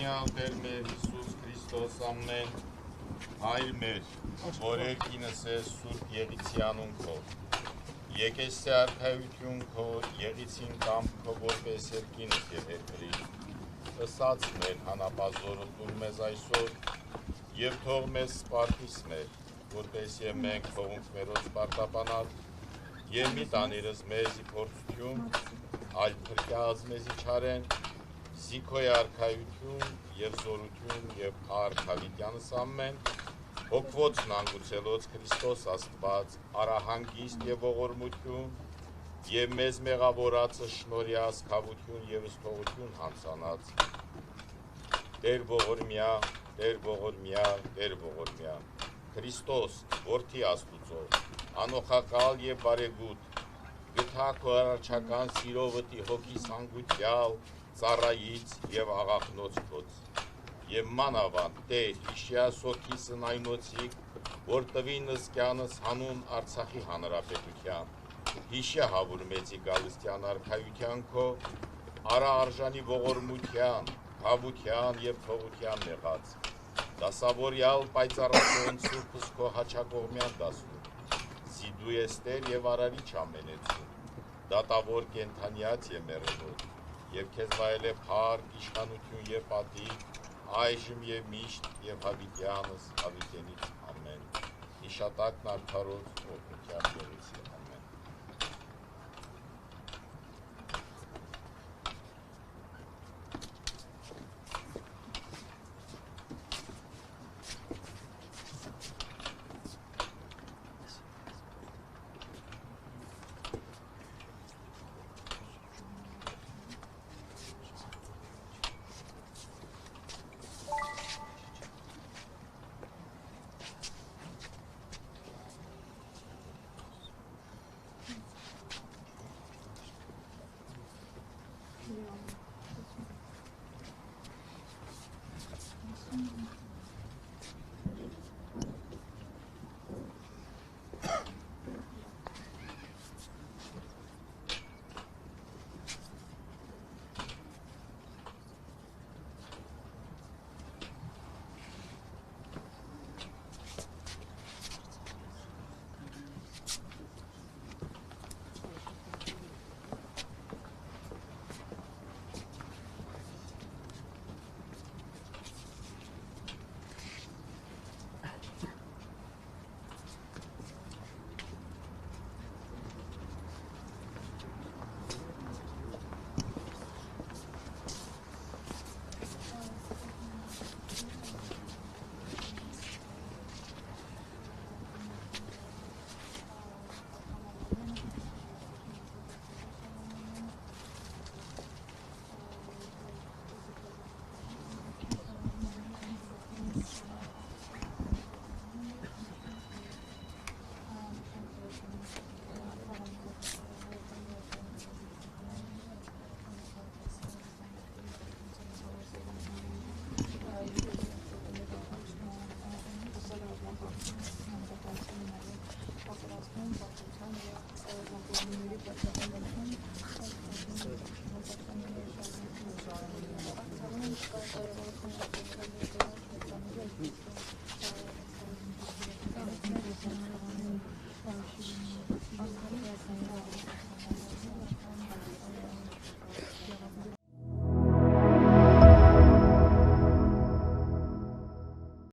Օրհնյալ Տեր մեր Հիսուս Քրիստոս ամեն Հայր մեր, որ երկինս է Սուրբ Եղիցի անուն քո, եկեսի արքայություն քո, եղիցին կամք քո, որպես երկինս և երկրի, ըսած մեր հանապազորը տուր մեզ այսօր, և թող մեզ սպարտիս մեր, որպես և մենք թողունք մերոց սպարտապանալ, և մի տանիրս մեզի փորձություն, այլ փրկյաց մեզի չարեն, Զիքոյ արքայություն և զորություն և արքալիտյանս ամեն, հոգվոց նանգուցելոց Քրիստոս Աստված, արահանգիստ և ողորմություն, և մեզ մեղավորածը շնորհյաս քավություն և ըսթողություն հանցանած, Տեր ողորմյա, Տեր ողորմյա, Տեր ողորմյա, Քրիստոս, որդի Աստուծո, անոխակալ և բարեգութ, գթա քո առաջական սիրովըտի հոգի սանգությալ, ծառայից և աղախնոց քոց, և մանավանդ Տեր հիշյաս հոգիսն այնոցիկ, որ տվինս կյանս հանուն Արցախի հանրապետության, հիշյա հավուր մեծի գալստյան արքայության քո, արա արժանի ողորմության, քավության և թողության նեղած, դասավորյալ պայծառացոն սուրբս քո հաչակողմյան դասում, զիդու ես Տեր և արարիչ ամենեցում, դատավոր կենթանյաց է մեղրնոտ, և քեզ վայել է փառք, իշխանություն և պատիվ, այժմ և միշտ և հավիտյանս հավիտենից ամեն, հիշատակն արդարոց օրհնության եղեցի ամեն։